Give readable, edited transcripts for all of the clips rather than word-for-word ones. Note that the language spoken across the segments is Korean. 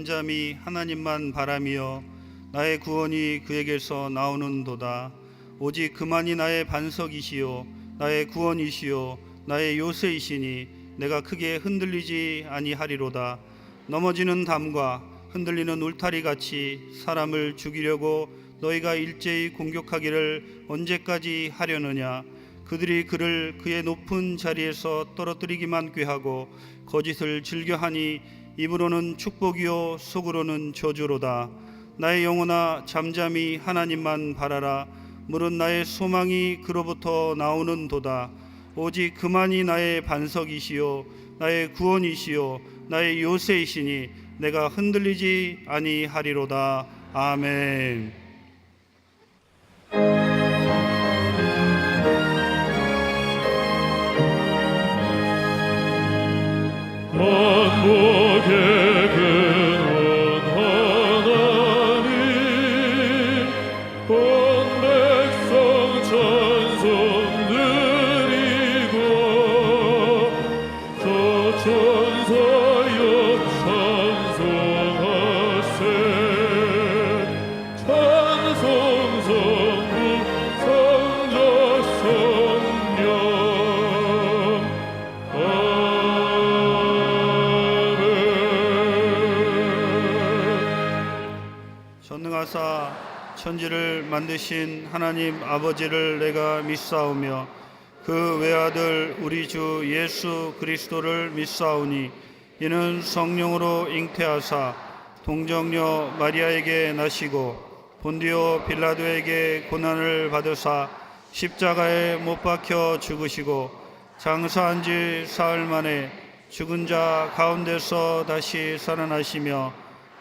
잠잠히 하나님만 바라며 나의 구원이 그에게서 나오는도다. 오직 그만이 나의 반석이시요 나의 구원이시요 나의 요새이시니 내가 크게 흔들리지 아니하리로다. 넘어지는 담과 흔들리는 울타리같이 사람을 죽이려고 너희가 일제히 공격하기를 언제까지 하려느냐. 그들이 그를 그의 높은 자리에서 떨어뜨리기만 꾀하고 거짓을 즐겨하니 입으로는 축복이요 속으로는 저주로다. 나의 영혼아 잠잠히 하나님만 바라라. 물은 나의 소망이 그로부터 나오는도다. 오직 그만이 나의 반석이시요 나의 구원이시요 나의 요새이시니 내가 흔들리지 아니하리로다. 아멘. 만복의 근원 하나님 온 백성 찬송 드리고 저 천사여 찬송하세. 찬송 성부 성자 성령 전능하사 천지를 만드신 하나님 아버지를 내가 믿사오며 그 외아들 우리 주 예수 그리스도를 믿사오니 이는 성령으로 잉태하사 동정녀 마리아에게 나시고 본디오 빌라도에게 고난을 받으사 십자가에 못 박혀 죽으시고 장사한 지 사흘 만에 죽은 자 가운데서 다시 살아나시며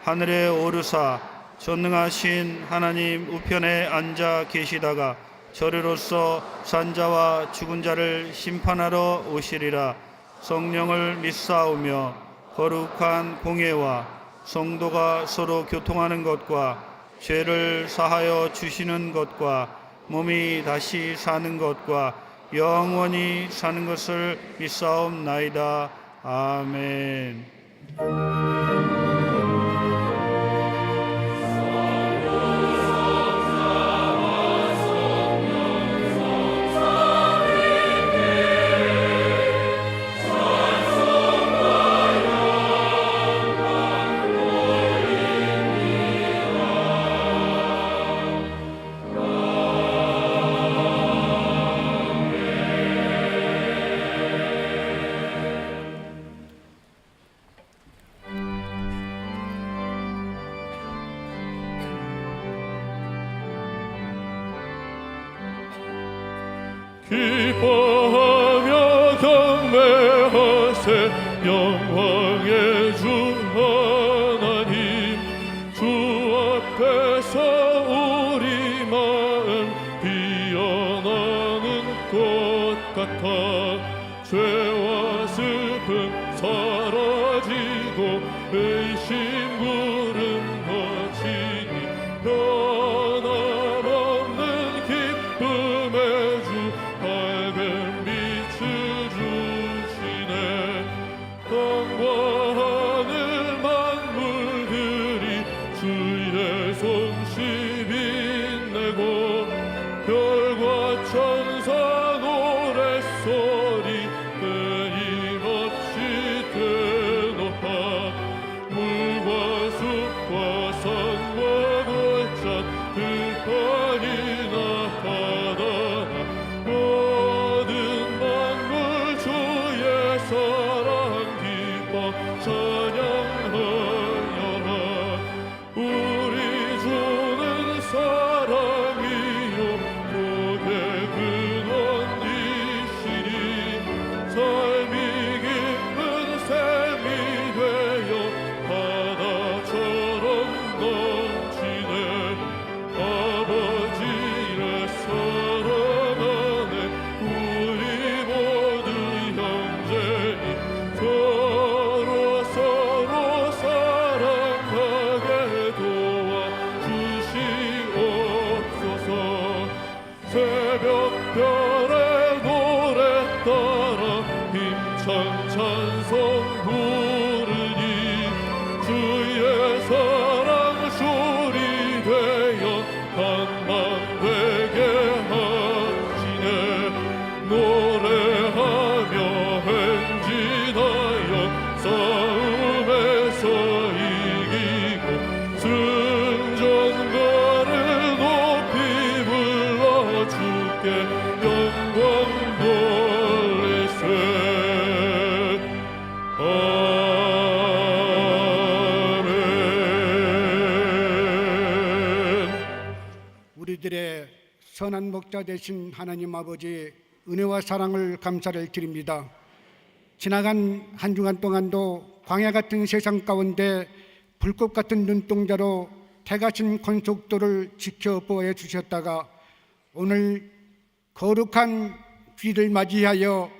하늘에 오르사 전능하신 하나님 우편에 앉아 계시다가 저리로서 산자와 죽은 자를 심판하러 오시리라. 성령을 믿사오며 거룩한 공예와 성도가 서로 교통하는 것과 죄를 사하여 주시는 것과 몸이 다시 사는 것과 영원히 사는 것을 믿사옵나이다. 아멘. 기뻐하며 경배하세. 영광의 주 하나님 주 앞에서 우리 마음 피어나는 꽃 같아 죄와 슬픔 사라지고 의심 구름 거치니 변함없는 기쁨의 주 밝은 빛을 주시네. 땅과 하늘 만물들이 주의 솜씨 우리들의 선한 목자 되신 하나님 아버지 은혜와 사랑을 감사를 드립니다. 지나간 한 주간 동안도 광야 같은 세상 가운데 불꽃 같은 눈동자로 태가신 권속도를 지켜보아 주셨다가 오늘 거룩한 주일을 맞이하여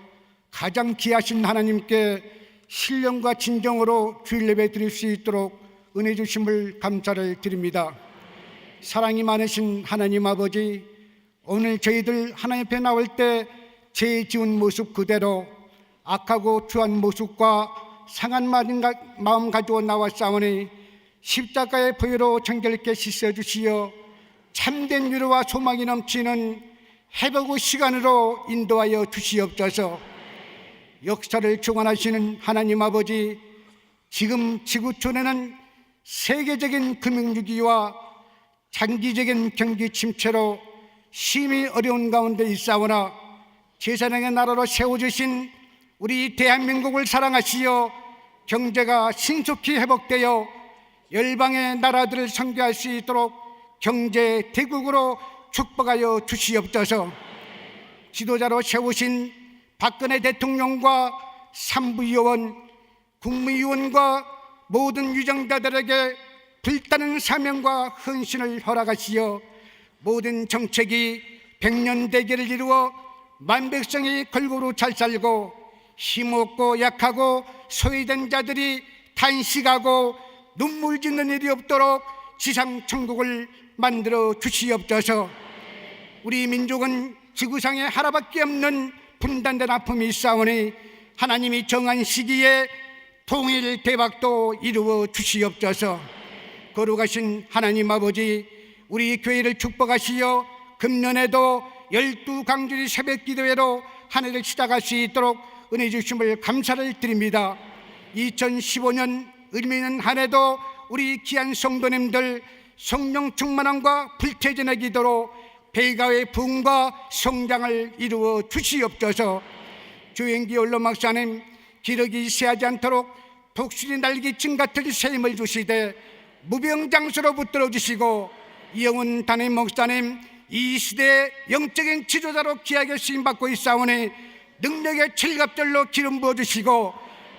가장 귀하신 하나님께 신령과 진정으로 주일 예배 드릴 수 있도록 은혜 주심을 감사를 드립니다. 사랑이 많으신 하나님 아버지, 오늘 저희들 하나님 앞에 나올 때 죄 지은 모습 그대로 악하고 추한 모습과 상한 마음 가지고 나왔사오니 십자가의 보혈로 정결케 씻어주시어 참된 위로와 소망이 넘치는 회복의 시간으로 인도하여 주시옵소서. 역사를 주관하시는 하나님 아버지, 지금 지구촌에는 세계적인 금융위기와 장기적인 경기 침체로 심히 어려운 가운데 있사오나 제사장의 나라로 세워주신 우리 대한민국을 사랑하시어 경제가 신속히 회복되어 열방의 나라들을 선교할 수 있도록 경제 대국으로 축복하여 주시옵소서. 지도자로 세우신 박근혜 대통령과 산부위원, 국무위원과 모든 유정자들에게 불타는 사명과 헌신을 허락하시어 모든 정책이 백년 대계를 이루어 만백성이 골고루 잘 살고 힘없고 약하고 소외된 자들이 탄식하고 눈물 짓는 일이 없도록 지상 천국을 만들어 주시옵소서. 우리 민족은 지구상에 하나밖에 없는 분단된 아픔이 있사오니 하나님이 정한 시기에 통일 대박도 이루어 주시옵소서. 거룩하신 하나님 아버지, 우리 교회를 축복하시어 금년에도 12강주리 새벽 기도회로 한 해를 시작할 수 있도록 은혜 주심을 감사를 드립니다. 2015년 의미 있는 한 해도 우리 귀한 성도님들 성령 충만함과 불태전의 기도로 배가의 부흥과 성장을 이루어 주시옵소서. 조영기 원로 목사님, 기력이 세하지 않도록 독수리 날개층 같은 새 힘을 주시되 무병장수로 붙들어 주시고, 이영훈 담임 목사님, 이 시대의 영적인 지도자로 귀하게 쓰임받고 있사오니 능력의 칠갑절로 기름 부어주시고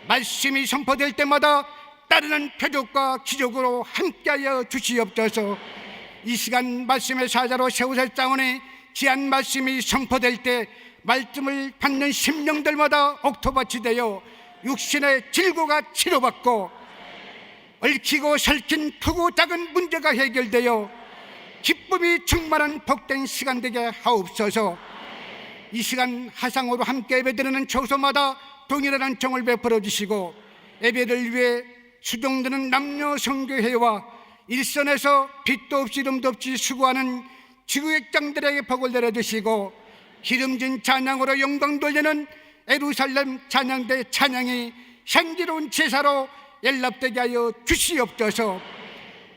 말씀이 선포될 때마다 따르는 표적과 기적으로 함께하여 주시옵소서. 이 시간 말씀의 사자로 세우셨사오니 귀한 말씀이 선포될 때 말씀을 받는 심령들마다 옥토밭이 되어 육신의 질고가 치료받고 얽히고 설킨 크고 작은 문제가 해결되어 기쁨이 충만한 복된 시간 되게 하옵소서. 이 시간 화상으로 함께 예배드리는 처소마다 동일한 정을 베풀어 주시고 예배를 위해 수종드는 남녀 성교회와 일선에서 빛도 없이 이름도 없이 수고하는 지구액장들에게 복을 내려주시고 기름진 찬양으로 영광 돌리는 예루살렘 찬양대 찬양이 향기로운 제사로 연락되게 하여 주시옵소서.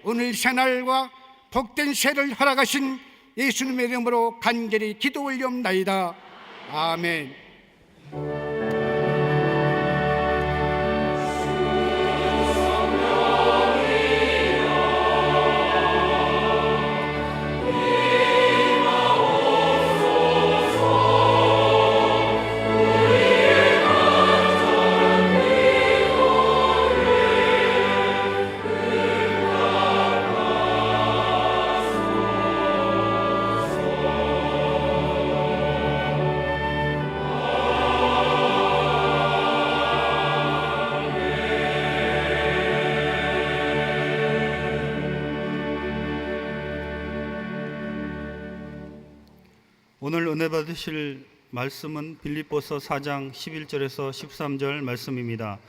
오늘 새날과 복된 새를 허락하신 예수님의 이름으로 간절히 기도 올리옵나이다. 아멘. 오늘 은혜 받으실 말씀은 빌립보서 4장 11절에서 13절 말씀입니다.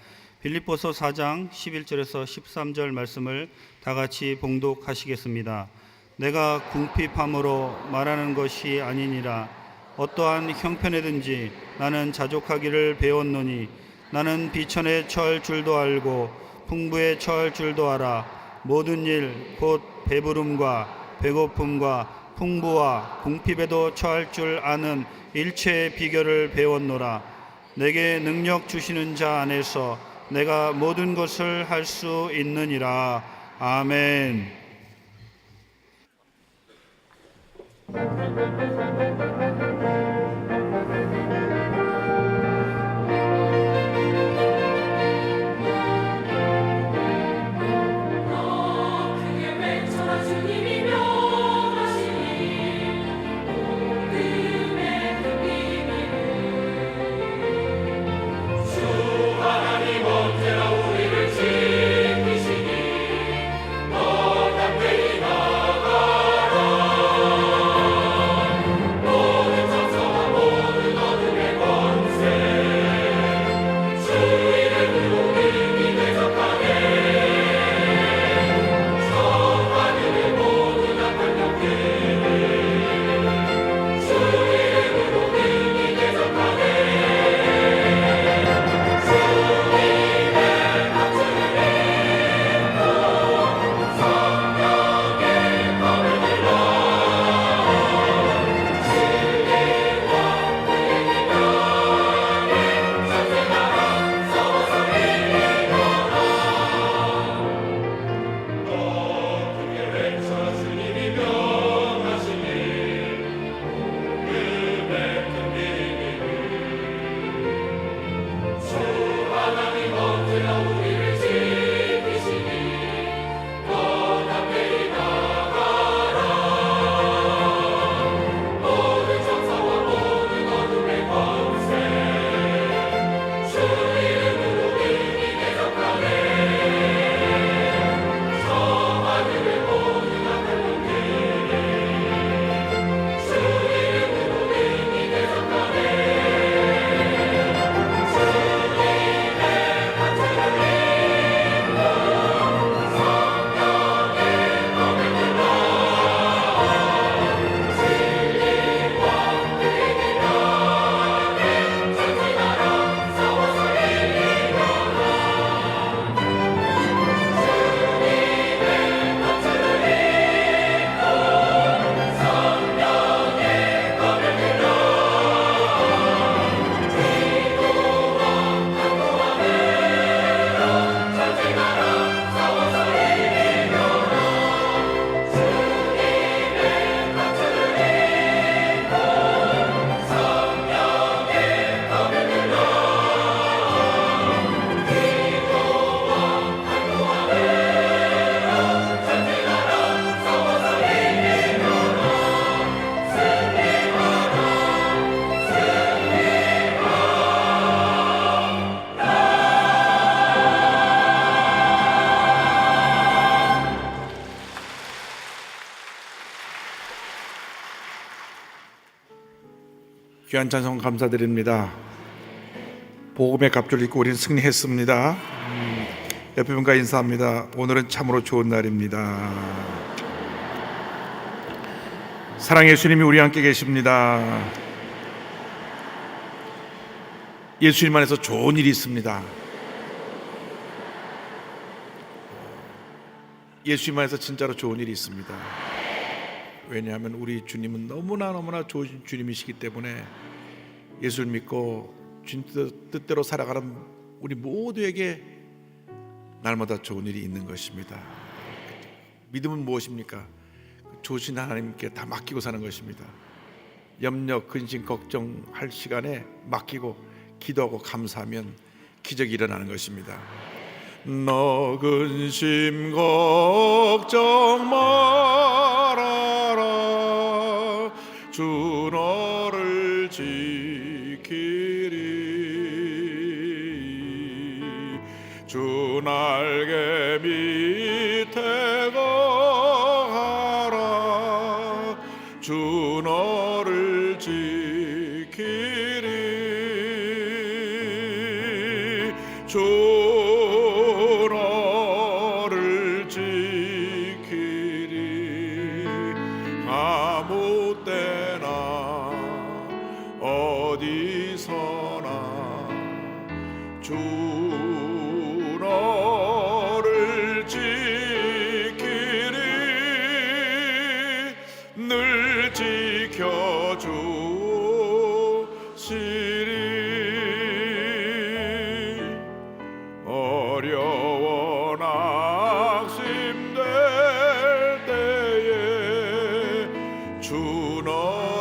빌립보서 4장 11절에서 13절 말씀을 다 같이 봉독하시겠습니다. 내가 궁핍함으로 말하는 것이 아니니라. 어떠한 형편에든지 나는 자족하기를 배웠노니 나는 비천에 처할 줄도 알고 풍부에 처할 줄도 알아. 모든 일 곧 배부름과 배고픔과 풍부와 궁핍에도 처할 줄 아는 일체의 비결을 배웠노라. 내게 능력 주시는 자 안에서 내가 모든 것을 할 수 있느니라. 아멘. 귀한 찬송 감사드립니다. 복음의 값줄 입고 우리는 승리했습니다. 옆에 분과 인사합니다. 오늘은 참으로 좋은 날입니다. 사랑의 예수님이 우리 함께 계십니다. 예수님 안에서 좋은 일이 있습니다. 예수님 안에서 진짜로 좋은 일이 있습니다. 왜냐하면 우리 주님은 너무나 좋으신 주님이시기 때문에 예수를 믿고 주님 뜻대로 살아가는 우리 모두에게 날마다 좋은 일이 있는 것입니다. 믿음은 무엇입니까? 좋으신 하나님께 다 맡기고 사는 것입니다. 염려, 근심, 걱정할 시간에 맡기고 기도하고 감사하면 기적이 일어나는 것입니다. 너 근심 걱정 말아라. 주 너를 지키리. 주 날개 밑에 거하라. 주 너를 지키리. 주 너를 지키리. 아무 때나 어디서나 주 너를 지키리. 늘 지켜주시리. 어려워 낙심될 때에 주 너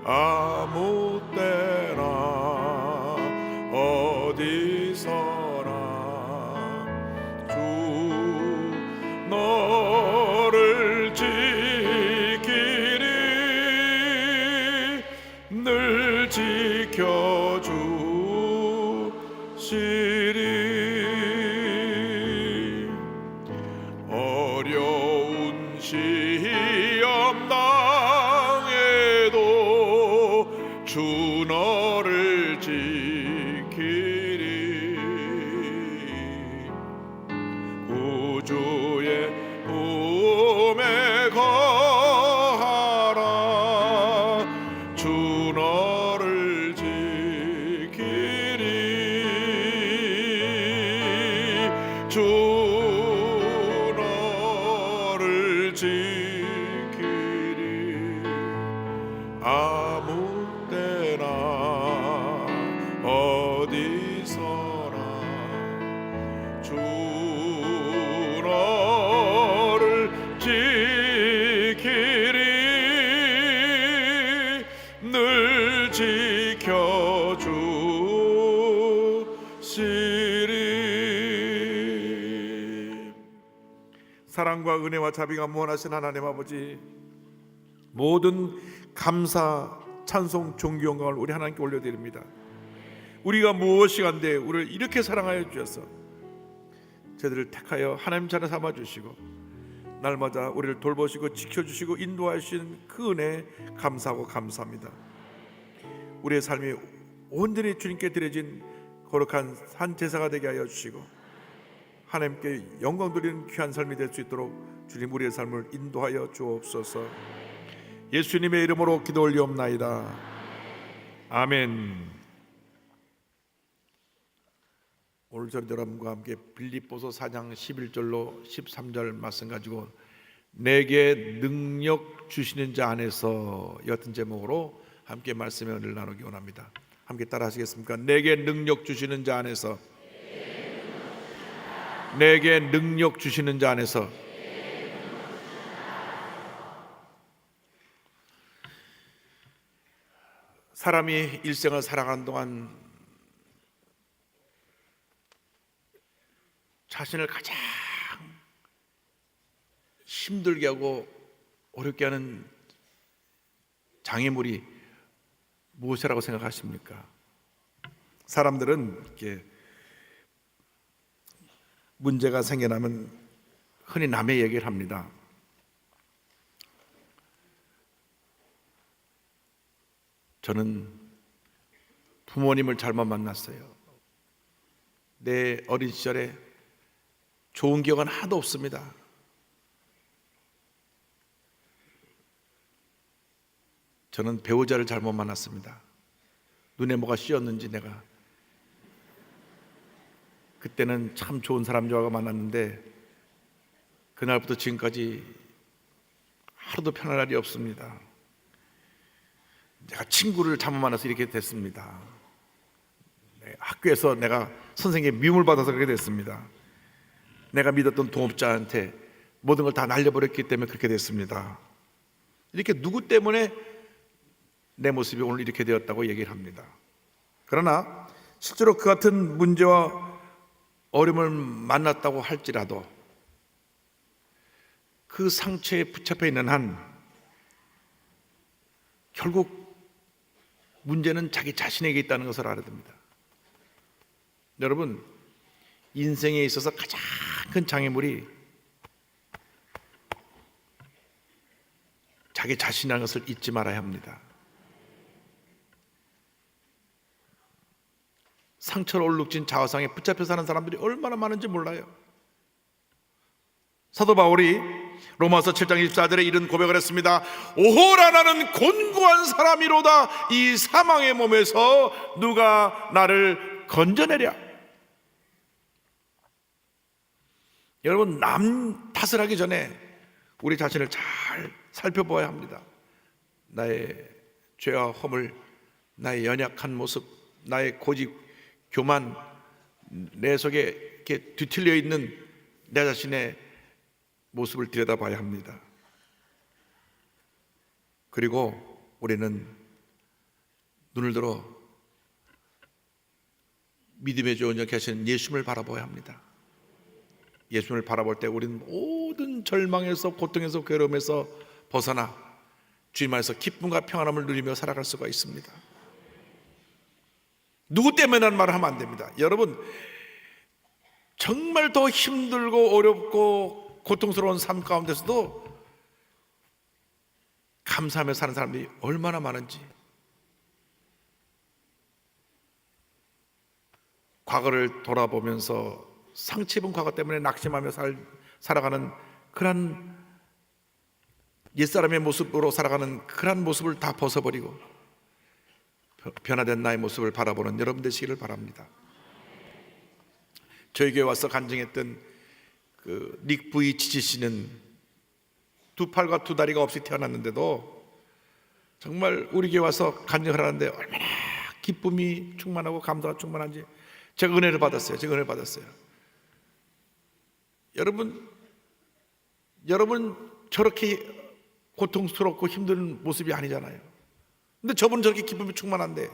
아무 때나 어디서나 주 너를 지키리 늘 지켜주시리 어려운 시험 당해도 주 너를 지키리 구주의 꿈에 거하라 주 너를 지키리 주 너를 지키리 아무 때나 어디서나 주 너를 지키리 늘 지켜주시리 사랑과 은혜와 자비가 무한하신 하나님 아버지 모든 감사, 찬송, 존귀, 영광을 우리 하나님께 올려드립니다. 우리가 무엇이간데 우리를 이렇게 사랑하여 주셔서 저희들을 택하여 하나님 자녀 삼아 주시고 날마다 우리를 돌보시고 지켜주시고 인도하시는 그 은혜에 감사하고 감사합니다. 우리의 삶이 온전히 주님께 드려진 거룩한 산 제사가 되게 하여 주시고 하나님께 영광 돌리는 귀한 삶이 될 수 있도록 주님 우리의 삶을 인도하여 주옵소서. 예수님의 이름으로 기도 올리옵나이다. 아멘. 오늘 저는 여러분과 함께 빌립보서 4장 11절로 13절 말씀 가지고 내게 능력 주시는 자 안에서 같은 제목으로 함께 말씀의 은혜를 나누기 원합니다. 함께 따라 하시겠습니까? 내게 능력 주시는 자 안에서 내게 능력 주시는 자 안에서 사람이 일생을 살아가는 동안 자신을 가장 힘들게 하고 어렵게 하는 장애물이 무엇이라고 생각하십니까? 사람들은 이렇게 문제가 생겨나면 흔히 남의 얘기를 합니다. 저는 부모님을 잘못 만났어요. 내 어린 시절에 좋은 기억은 하나도 없습니다. 저는 배우자를 잘못 만났습니다. 눈에 뭐가 씌었는지 내가 그때는 참 좋은 사람 좋아가 만났는데 그날부터 지금까지 하루도 편할 날이 없습니다. 내가 친구를 잘못 만나서 이렇게 됐습니다. 학교에서 내가 선생님의 미움을 받아서 그렇게 됐습니다. 내가 믿었던 동업자한테 모든 걸 다 날려버렸기 때문에 그렇게 됐습니다. 이렇게 누구 때문에 내 모습이 오늘 이렇게 되었다고 얘기를 합니다. 그러나 실제로 그 같은 문제와 어려움을 만났다고 할지라도 그 상처에 붙잡혀 있는 한 결국 문제는 자기 자신에게 있다는 것을 알아야 됩니다. 여러분, 인생에 있어서 가장 큰 장애물이 자기 자신이라는 것을 잊지 말아야 합니다. 상처로 얼룩진 자화상에 붙잡혀 사는 사람들이 얼마나 많은지 몰라요. 사도 바울이 로마서 7장 24절에 이런 고백을 했습니다. 오호라 나는 곤고한 사람이로다. 이 사망의 몸에서 누가 나를 건져내랴. 여러분, 남 탓을 하기 전에 우리 자신을 잘 살펴보아야 합니다. 나의 죄와 허물, 나의 연약한 모습, 나의 고집, 교만, 내 속에 이렇게 뒤틀려 있는 내 자신의 모습을 들여다봐야 합니다. 그리고 우리는 눈을 들어 믿음의 주 온전케 하시는 예수님을 바라봐야 합니다. 예수님을 바라볼 때 우리는 모든 절망에서, 고통에서, 괴로움에서 벗어나 주님 안에서 기쁨과 평안함을 누리며 살아갈 수가 있습니다. 누구 때문이라는 말을 하면 안 됩니다. 여러분, 정말 더 힘들고 어렵고 고통스러운 삶 가운데서도 감사하며 사는 사람들이 얼마나 많은지, 과거를 돌아보면서 상처 입은 과거 때문에 낙심하며 살아가는 그런 옛사람의 모습으로 살아가는 그런 모습을 다 벗어버리고 변화된 나의 모습을 바라보는 여러분 되시기를 바랍니다. 저희 교회 와서 간증했던 그 닉 부이치치 씨는 두 팔과 두 다리가 없이 태어났는데도 정말 우리 교회 와서 간증을 하는데 얼마나 기쁨이 충만하고 감사가 충만한지 제가 은혜를 받았어요. 여러분 저렇게 고통스럽고 힘든 모습이 아니잖아요. 근데 저분은 저렇게 기쁨이 충만한데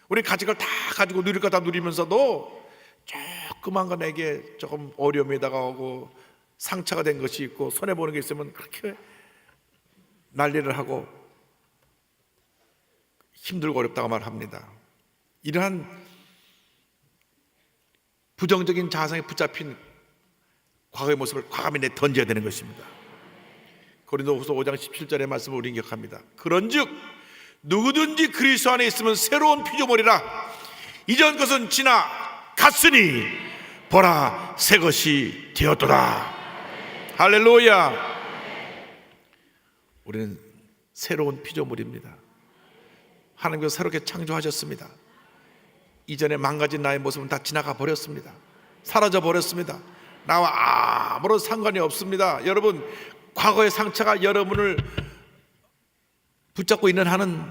우리 가진 걸 다 가지고 누릴 거 다 누리면서도 조그만 거 내게 조금 어려움이 다가오고 상처가 된 것이 있고 손해보는 게 있으면 그렇게 난리를 하고 힘들고 어렵다고 말합니다. 이러한 부정적인 자상에 붙잡힌 과거의 모습을 과감히 내던져야 되는 것입니다. 고린도후서 5장 17절의 말씀을 우리는 기억합니다. 그런즉 누구든지 그리스도 안에 있으면 새로운 피조물이라 이전 것은 지나 갔으니 보라 새 것이 되었도다. 할렐루야. 우리는 새로운 피조물입니다. 하나님께서 새롭게 창조하셨습니다. 이전에 망가진 나의 모습은 다 지나가 버렸습니다. 사라져 버렸습니다. 나와 아무런 상관이 없습니다. 여러분, 과거의 상처가 여러분을 붙잡고 있는 한은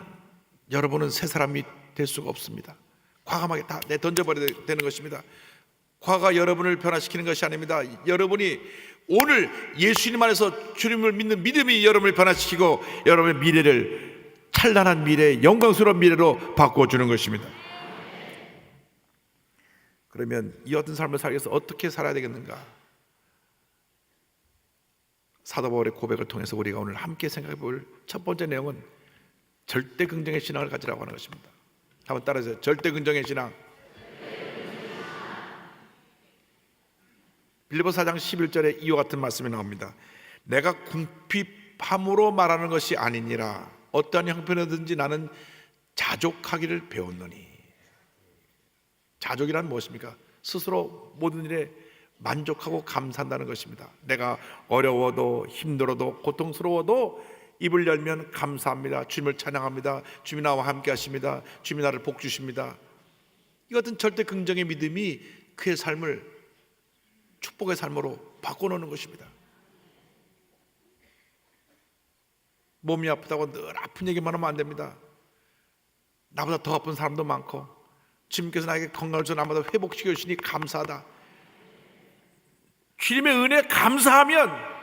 여러분은 새 사람이 될 수가 없습니다. 과감하게 다 내던져버려야 되는 것입니다. 과거가 여러분을 변화시키는 것이 아닙니다. 여러분이 오늘 예수님 안에서 주님을 믿는 믿음이 여러분을 변화시키고 여러분의 미래를 찬란한 미래, 영광스러운 미래로 바꿔주는 것입니다. 그러면 이 어떤 삶을 살기 위해서 어떻게 살아야 되겠는가? 사도 바울의 고백을 통해서 우리가 오늘 함께 생각해 볼 첫 번째 내용은 절대 긍정의 신앙을 가지라고 하는 것입니다. 한번 따라하세요. 절대 긍정의 신앙. 빌립보서 4장 11절에 이와 같은 말씀이 나옵니다. 내가 궁핍함으로 말하는 것이 아니니라. 어떠한 형편이든지 나는 자족하기를 배웠노니. 자족이란 무엇입니까? 스스로 모든 일에 만족하고 감사한다는 것입니다. 내가 어려워도 힘들어도 고통스러워도 입을 열면 감사합니다. 주님을 찬양합니다. 주님이 나와 함께 하십니다. 주님이 나를 복 주십니다. 이 같은 절대 긍정의 믿음이 그의 삶을 축복의 삶으로 바꿔놓는 것입니다. 몸이 아프다고 늘 아픈 얘기만 하면 안 됩니다. 나보다 더 아픈 사람도 많고 주님께서 나에게 건강을 줘 나보다 회복시켜 주시니 감사하다. 주님의 은혜에 감사하면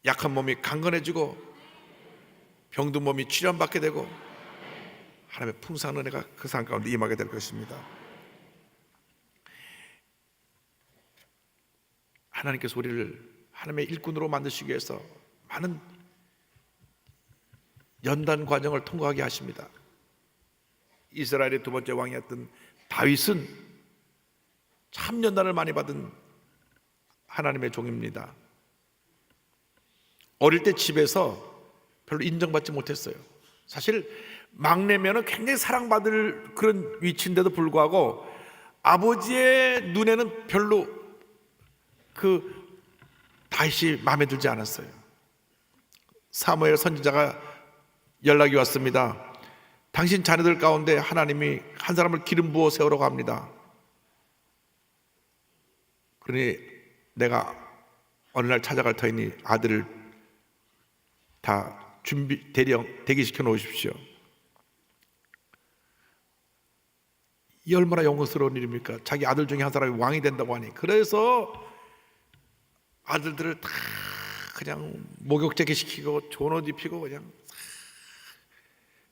약한 몸이 강건해지고 병든 몸이 치료받게 되고 하나님의 풍성한 은혜가 그 삶 가운데 임하게 될 것입니다. 하나님께서 우리를 하나님의 일꾼으로 만드시기 위해서 많은 연단 과정을 통과하게 하십니다. 이스라엘의 두 번째 왕이었던 다윗은 참 연단을 많이 받은 하나님의 종입니다. 어릴 때 집에서 별로 인정받지 못했어요. 사실 막내면은 굉장히 사랑받을 그런 위치인데도 불구하고 아버지의 눈에는 별로 그 다윗이 마음에 들지 않았어요. 사무엘 선지자가 연락이 왔습니다. 당신 자녀들 가운데 하나님이 한 사람을 기름 부어 세우라고 합니다. 그러니 내가 어느 날 찾아갈 터이니 아들을 다 대기시켜 놓으십시오. 이 얼마나 영광스러운 일입니까? 자기 아들 중에 한 사람이 왕이 된다고 하니. 그래서 아들들을 다 그냥 목욕제기 시키고 좋은 옷 입히고 그냥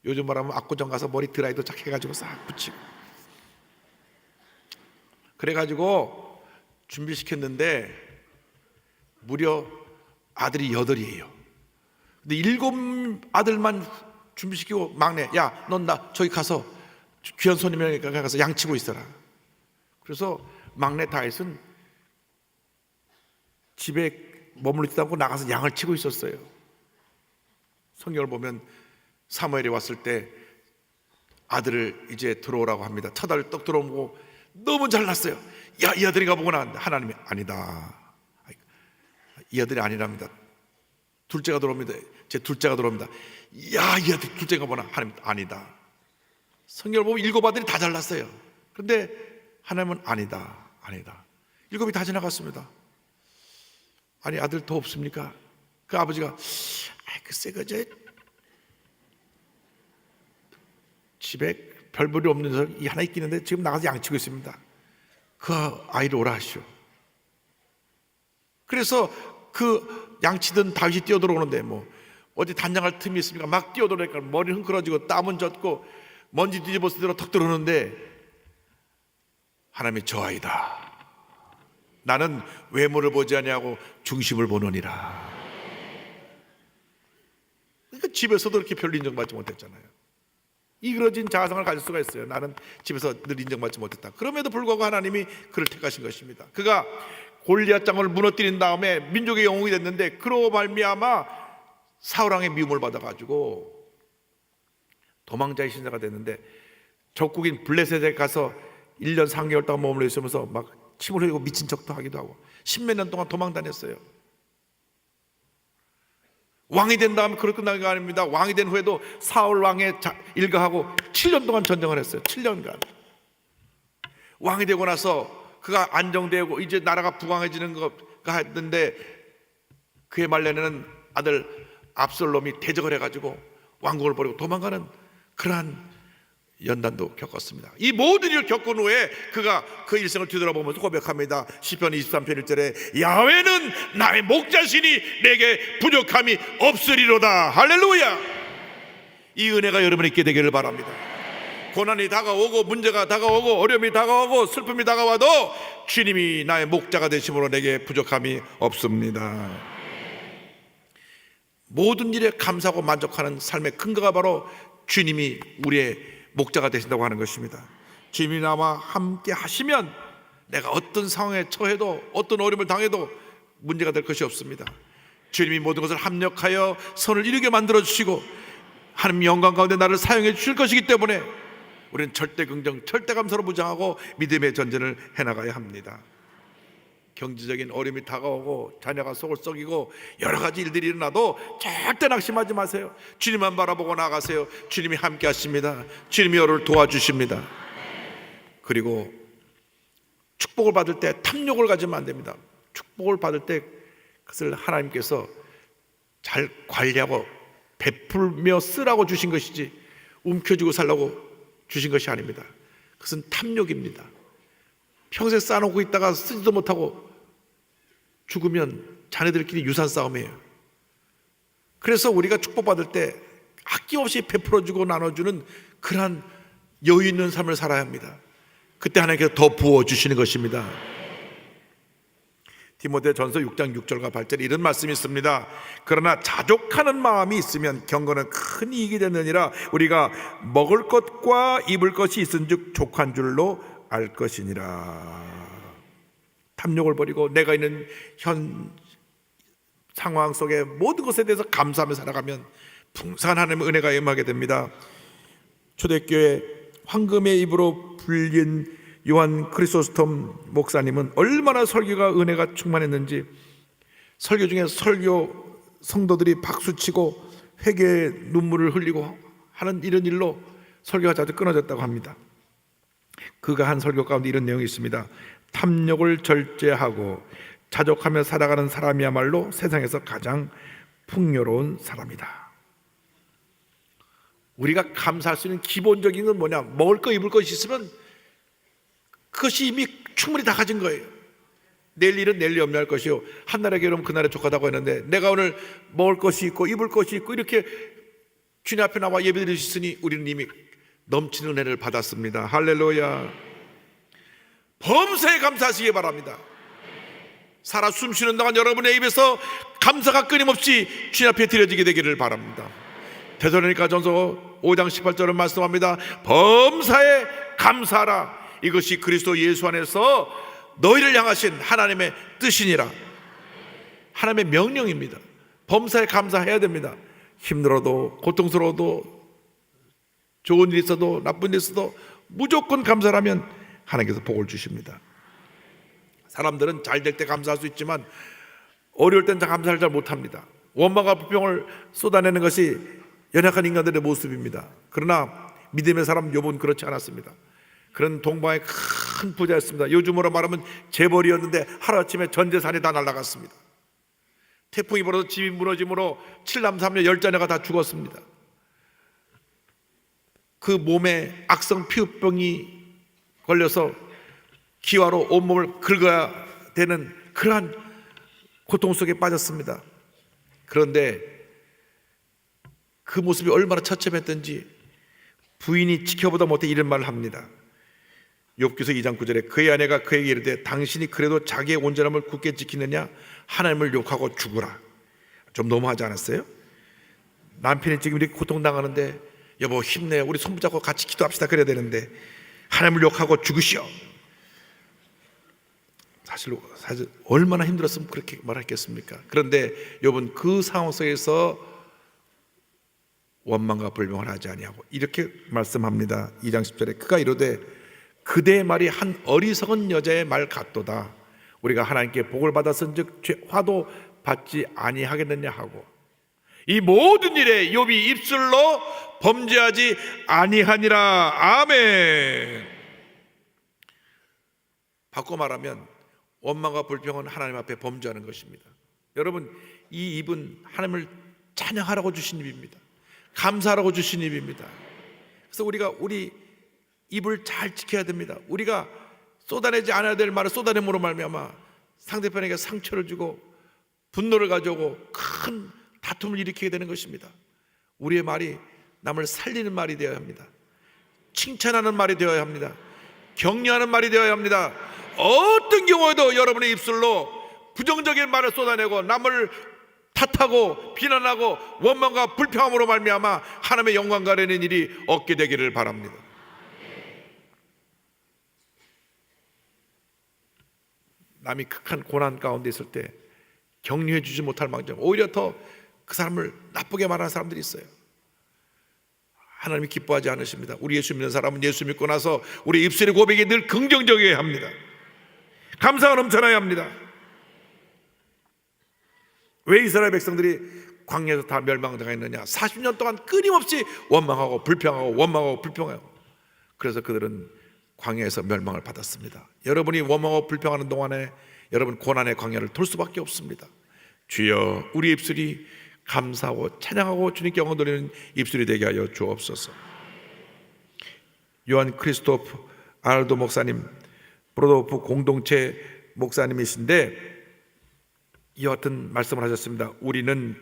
요즘 말하면 압구정 가서 머리 드라이도 쫙 해가지고 싹 붙이고, 그래가지고 준비시켰는데 무려 아들이 8이에요. 근데 7 아들만 준비시키고 막내, 야, 넌 나 저기 가서 귀한 손님이니까 가서 양치고 있어라. 그래서 막내 다윗은 집에 머물지도 않고 나가서 양을 치고 있었어요. 성경을 보면 사무엘이 왔을 때 아들을 이제 들어오라고 합니다. 첫 아들 떡 들어오고 너무 잘났어요. 야, 이 아들이가 보구나. 하나님이 아니다. 이 아들이 아니랍니다. 둘째가 들어옵니다. 제 둘째가 들어옵니다. 야, 이 아들 둘째가 보나. 하나님 아니다. 성경을 보면 7 아들이 다 잘났어요. 그런데 하나님은 아니다. 7이 다 지나갔습니다. 아니, 아들 더 없습니까? 그 아버지가 글쎄 그저 집에 별볼이 없는 녀석이 하나 있기는데 지금 나가서 양치고 있습니다. 그 아이를 오라 하시오. 그래서 그 양치던 다윗이 뛰어들어오는데 뭐 어디 단장할 틈이 있습니까? 막 뛰어들어오니까 머리 흥그러지고 땀은 젖고 먼지 뒤집어서 들어 턱 들어오는데 하나님이 저 아이다. 나는 외모를 보지 아니하고 중심을 보느니라. 그러니까 집에서도 이렇게 별로 인정받지 못했잖아요. 이그러진 자아성을 가질 수가 있어요. 나는 집에서 늘 인정받지 못했다. 그럼에도 불구하고 하나님이 그를 택하신 것입니다. 그가 골리앗 장을 무너뜨린 다음에 민족의 영웅이 됐는데 그로 말미암아 사울왕의 미움을 받아가지고 도망자의 신세가 됐는데 적국인 블레셋에 가서 1년 3개월 동안 머물러 있으면서 막 침을 흘리고 미친 척도 하기도 하고 10몇 년 동안 도망 다녔어요. 왕이 된 다음에 그렇게 끝난 게 아닙니다. 왕이 된 후에도 사울 왕의 일가하고 7년 동안 전쟁을 했어요. 7년간. 왕이 되고 나서 그가 안정되고 이제 나라가 부강해지는 것가 했는데 그의 말년에는 아들 압살롬이 대적을 해가지고 왕국을 버리고 도망가는 그러한 연단도 겪었습니다. 이 모든 일을 겪은 후에 그가 그 일생을 뒤돌아보면서 고백합니다. 시편 23편 1절에 야훼는 나의 목자시니 내게 부족함이 없으리로다. 할렐루야. 이 은혜가 여러분이 있게 되기를 바랍니다. 고난이 다가오고 문제가 다가오고 어려움이 다가오고 슬픔이 다가와도 주님이 나의 목자가 되심으로 내게 부족함이 없습니다. 모든 일에 감사하고 만족하는 삶의 근거가 바로 주님이 우리의 목자가 되신다고 하는 것입니다. 주님이 나와 함께 하시면 내가 어떤 상황에 처해도 어떤 어려움을 당해도 문제가 될 것이 없습니다. 주님이 모든 것을 합력하여 선을 이루게 만들어주시고 하나님 영광 가운데 나를 사용해 주실 것이기 때문에 우리는 절대 긍정, 절대 감사로 무장하고 믿음의 전쟁을 해나가야 합니다. 경제적인 어려움이 다가오고 자녀가 속을 썩이고 여러 가지 일들이 일어나도 절대 낙심하지 마세요. 주님만 바라보고 나가세요. 주님이 함께 하십니다. 주님이 여러분을 도와주십니다. 그리고 축복을 받을 때 탐욕을 가지면 안 됩니다. 축복을 받을 때 그것을 하나님께서 잘 관리하고 베풀며 쓰라고 주신 것이지 움켜쥐고 살라고 주신 것이 아닙니다. 그것은 탐욕입니다. 평생 쌓아놓고 있다가 쓰지도 못하고 죽으면 자녀들끼리 유산 싸움이에요. 그래서 우리가 축복받을 때 아낌없이 베풀어주고 나눠주는 그러한 여유 있는 삶을 살아야 합니다. 그때 하나님께서 더 부어주시는 것입니다. 디모데전서 6장 6절과 8절에 이런 말씀이 있습니다. 그러나 자족하는 마음이 있으면 경건은 큰 이익이 되느니라. 우리가 먹을 것과 입을 것이 있은즉 족한 줄로 알 것이니라. 탐욕을 버리고 내가 있는 현 상황 속에 모든 것에 대해서 감사하며 살아가면 풍성한 하나님의 은혜가 임하게 됩니다. 초대교회 황금의 입으로 불린 요한 크리소스톰 목사님은 얼마나 설교가 은혜가 충만했는지 설교 중에 설교 성도들이 박수치고 회개의 눈물을 흘리고 하는 이런 일로 설교가 자주 끊어졌다고 합니다. 그가 한 설교 가운데 이런 내용이 있습니다. 탐욕을 절제하고 자족하며 살아가는 사람이야말로 세상에서 가장 풍요로운 사람이다. 우리가 감사할 수 있는 기본적인 건 뭐냐? 먹을 거 입을 것이 있으면 그것이 이미 충분히 다 가진 거예요. 내일 일은 내일 염려할 것이요 한날의 괴로움 그날의 족하다고 했는데 내가 오늘 먹을 것이 있고 입을 것이 있고 이렇게 주님 앞에 나와 예배드릴 수 있으니 우리는 이미 넘치는 은혜를 받았습니다. 할렐루야. 범사에 감사하시기 바랍니다. 살아 숨쉬는 동안 여러분의 입에서 감사가 끊임없이 주님 앞에 드려지게 되기를 바랍니다. 데살로니가 전서 5장 18절을 말씀합니다. 범사에 감사하라. 이것이 그리스도 예수 안에서 너희를 향하신 하나님의 뜻이니라. 하나님의 명령입니다. 범사에 감사해야 됩니다. 힘들어도 고통스러워도 좋은 일이 있어도 나쁜 일이 있어도 무조건 감사를 하면 하나님께서 복을 주십니다. 사람들은 잘 될 때 감사할 수 있지만 어려울 땐 감사를 잘 못합니다. 원망과 불평을 쏟아내는 것이 연약한 인간들의 모습입니다. 그러나 믿음의 사람 욥은 그렇지 않았습니다. 그런 동방의 큰 부자였습니다. 요즘으로 말하면 재벌이었는데 하루아침에 전 재산이 다 날아갔습니다. 태풍이 불어서 집이 무너짐으로 7남 3녀 10자녀가 다 죽었습니다. 그 몸에 악성 피부병이 걸려서 기와로 온몸을 긁어야 되는 그러한 고통 속에 빠졌습니다. 그런데 그 모습이 얼마나 처참했던지 부인이 지켜보다 못해 이런 말을 합니다. 욥기서 2장 9절에 그의 아내가 그에게 이르되 당신이 그래도 자기의 온전함을 굳게 지키느냐 하나님을 욕하고 죽으라. 좀 너무하지 않았어요? 남편이 지금 이렇게 고통당하는데 여보 힘내 우리 손붙잡고 같이 기도합시다 그래야 되는데 하나님을 욕하고 죽으시오. 사실 얼마나 힘들었으면 그렇게 말했겠습니까? 그런데 욥은 그 상황 속에서 원망과 불평을 하지 아니하고 이렇게 말씀합니다. 2장 10절에 그가 이르되 그대의 말이 한 어리석은 여자의 말 같도다. 우리가 하나님께 복을 받았은즉 화도 받지 아니하겠느냐 하고 이 모든 일에 욥이 입술로 범죄하지 아니하니라. 아멘. 바꿔 말하면 원망과 불평은 하나님 앞에 범죄하는 것입니다. 여러분 이 입은 하나님을 찬양하라고 주신 입입니다. 감사하라고 주신 입입니다. 그래서 우리가 우리 입을 잘 지켜야 됩니다. 우리가 쏟아내지 않아야 될 말을 쏟아냄으로 말미암아 상대편에게 상처를 주고 분노를 가져오고 큰 다툼을 일으키게 되는 것입니다. 우리의 말이 남을 살리는 말이 되어야 합니다. 칭찬하는 말이 되어야 합니다. 격려하는 말이 되어야 합니다. 어떤 경우에도 여러분의 입술로 부정적인 말을 쏟아내고 남을 탓하고 비난하고 원망과 불평함으로 말미암아 하나님의 영광 가리는 일이 없게 되기를 바랍니다. 남이 극한 고난 가운데 있을 때 격려해 주지 못할 망정 오히려 더 그 사람을 나쁘게 말하는 사람들이 있어요. 하나님이 기뻐하지 않으십니다. 우리 예수 믿는 사람은 예수 믿고 나서 우리 입술의 고백이 늘 긍정적이어야 합니다. 감사가 넘쳐나야 합니다. 왜 이스라엘 백성들이 광야에서 다 멸망당했느냐? 40년 동안 끊임없이 원망하고 불평하고 원망하고 불평하고 그래서 그들은 광야에서 멸망을 받았습니다. 여러분이 원망하고 불평하는 동안에 여러분 고난의 광야를 돌 수밖에 없습니다. 주여 우리 입술이 감사하고 찬양하고 주님께 영광 돌리는 입술이 되게 하여 주옵소서. 요한 크리스토프 아놀드 목사님 브로도프 공동체 목사님이신데 이와 같은 말씀을 하셨습니다. 우리는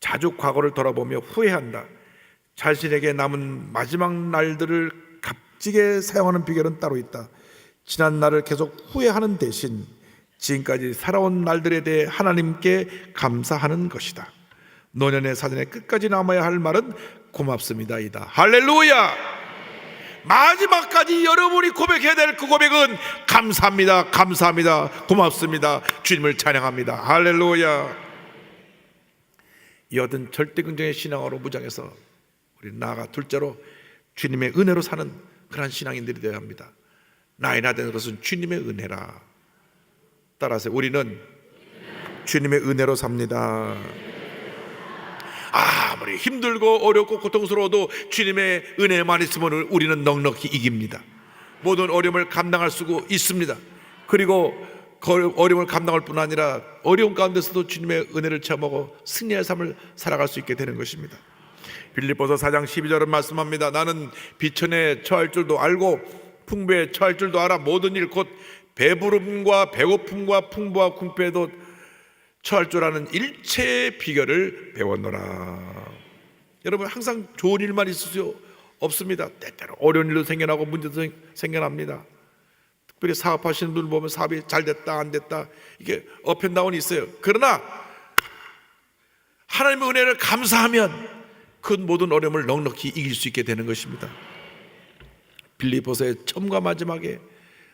자주 과거를 돌아보며 후회한다. 자신에게 남은 마지막 날들을 값지게 사용하는 비결은 따로 있다. 지난 날을 계속 후회하는 대신 지금까지 살아온 날들에 대해 하나님께 감사하는 것이다. 노년의 사전에 끝까지 남아야 할 말은 고맙습니다이다. 할렐루야. 마지막까지 여러분이 고백해야 될 그 고백은 감사합니다, 감사합니다, 고맙습니다, 주님을 찬양합니다. 할렐루야. 이 어떤 절대 긍정의 신앙으로 무장해서 우리 나아가 둘째로 주님의 은혜로 사는 그러한 신앙인들이 되어야 합니다. 나의 나된 것은 주님의 은혜라. 따라서 우리는 주님의 은혜로 삽니다. 아무리 힘들고 어렵고 고통스러워도 주님의 은혜만 있으면 우리는 넉넉히 이깁니다. 모든 어려움을 감당할 수 있습니다. 그리고 그 어려움을 감당할 뿐 아니라 어려운 가운데서도 주님의 은혜를 체험하고 승리의 삶을 살아갈 수 있게 되는 것입니다. 빌립보서 4장 12절은 말씀합니다. 나는 비천에 처할 줄도 알고 풍부에 처할 줄도 알아. 모든 일 곧 배부름과 배고픔과 풍부와 궁핍에도 처할 줄 아는 일체의 비결을 배웠노라. 여러분 항상 좋은 일만 있을 수 없습니다. 때때로 어려운 일도 생겨나고 문제도 생겨납니다. 특별히 사업하시는 분들 보면 사업이 잘 됐다 안 됐다 이게 업앤다운이 있어요. 그러나 하나님의 은혜를 감사하면 그 모든 어려움을 넉넉히 이길 수 있게 되는 것입니다. 빌립보서의 처음과 마지막에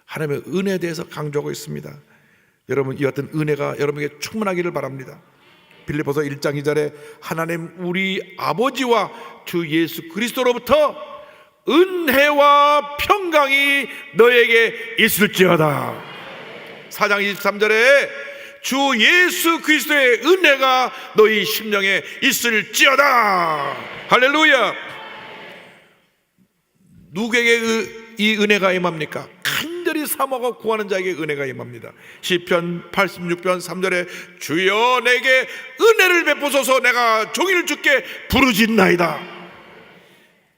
하나님의 은혜에 대해서 강조하고 있습니다. 여러분 이 같은 은혜가 여러분에게 충만하기를 바랍니다. 빌립보서 1장 2절에 하나님 우리 아버지와 주 예수 그리스도로부터 은혜와 평강이 너에게 있을지어다. 4장 23절에 주 예수 그리스도의 은혜가 너희 심령에 있을지어다. 할렐루야. 누구에게 이 은혜가 임합니까? 간절히 사모하고 구하는 자에게 은혜가 임합니다. 시편 86편 3절에 주여 내게 은혜를 베푸소서 내가 종일 주께 부르짖나이다.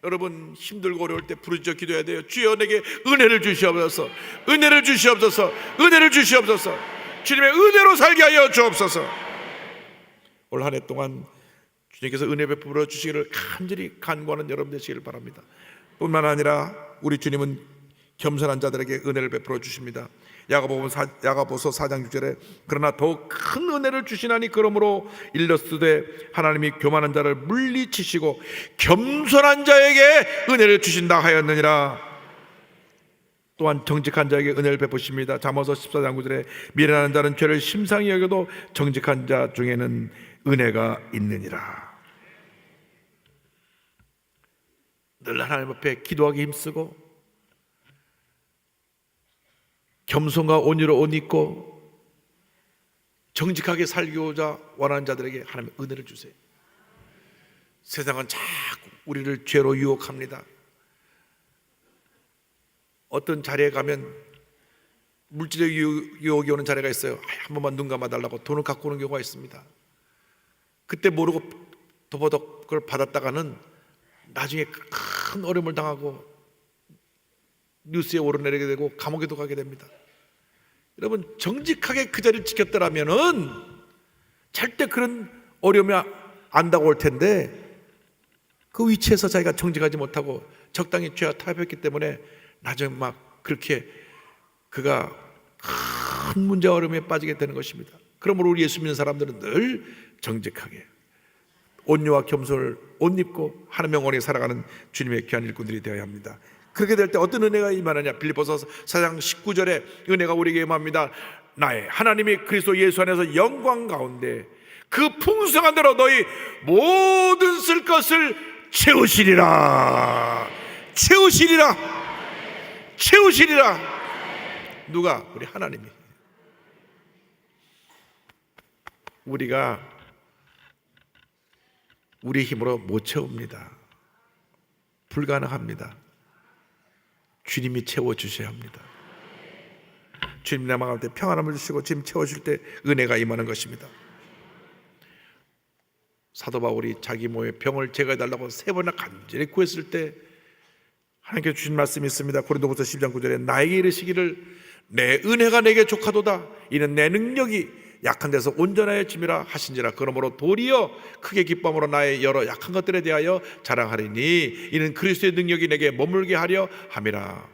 여러분 힘들고 어려울 때 부르짖어 기도해야 돼요. 주여 내게 은혜를 주시옵소서. 은혜를 주시옵소서. 은혜를 주시옵소서. 주님의 은혜로 살게 하여 주옵소서. 올 한 해 동안 주님께서 은혜 베풀어 주시기를 간절히 간구하는 여러분 되시기를 바랍니다. 뿐만 아니라 우리 주님은 겸손한 자들에게 은혜를 베풀어 주십니다. 야고보서 4장 6절에 그러나 더욱 큰 은혜를 주시나니 그러므로 일렀으되 하나님이 교만한 자를 물리치시고 겸손한 자에게 은혜를 주신다 하였느니라. 또한 정직한 자에게 은혜를 베푸십니다. 잠언서 14장 9절에 미련한 자는 죄를 심상히 여겨도 정직한 자 중에는 은혜가 있느니라. 늘 하나님 앞에 기도하기 힘쓰고 겸손과 온유로 옷 입고 정직하게 살고자 원하는 자들에게 하나님의 은혜를 주세요. 세상은 자꾸 우리를 죄로 유혹합니다. 어떤 자리에 가면 물질의 유혹이 오는 자리가 있어요. 한 번만 눈 감아달라고 돈을 갖고 오는 경우가 있습니다. 그때 모르고 도보덕 그걸 받았다가는 나중에 큰 어려움을 당하고 뉴스에 오르내리게 되고 감옥에도 가게 됩니다. 여러분 정직하게 그 자리를 지켰더라면은 절대 그런 어려움이 안 다가올 텐데 그 위치에서 자기가 정직하지 못하고 적당히 죄와 타협했기 때문에 나중에 막 그렇게 그가 큰 문제와 어려움에 빠지게 되는 것입니다. 그러므로 우리 예수 믿는 사람들은 늘 정직하게 온유와 겸손을 옷 입고 하나님의 영원히 살아가는 주님의 귀한 일꾼들이 되어야 합니다. 그렇게 될 때 어떤 은혜가 임하느냐? 빌립보서 4장 19절에 은혜가 우리에게 임합니다. 나의 하나님이 그리스도 예수 안에서 영광 가운데 그 풍성한 대로 너희 모든 쓸 것을 채우시리라. 채우시리라. 채우시리라. 누가? 우리 하나님이. 우리가 우리 힘으로 못 채웁니다. 불가능합니다. 주님이 채워주셔야 합니다. 주님 내 마음 때 평안함을 주시고 주님 채워줄 때 은혜가 임하는 것입니다. 사도 바울이 자기 몸의 병을 제거해달라고 3번이나 간절히 구했을 때 하나님께서 주신 말씀이 있습니다. 고린도후서 10장 9절에 나에게 이르시기를 내 은혜가 내게 족하도다. 이는 내 능력이 약한 데서 온전하여 짐이라 하신지라. 그러므로 도리어 크게 기쁨으로 나의 여러 약한 것들에 대하여 자랑하리니 이는 그리스도의 능력이 내게 머물게 하려 함이라.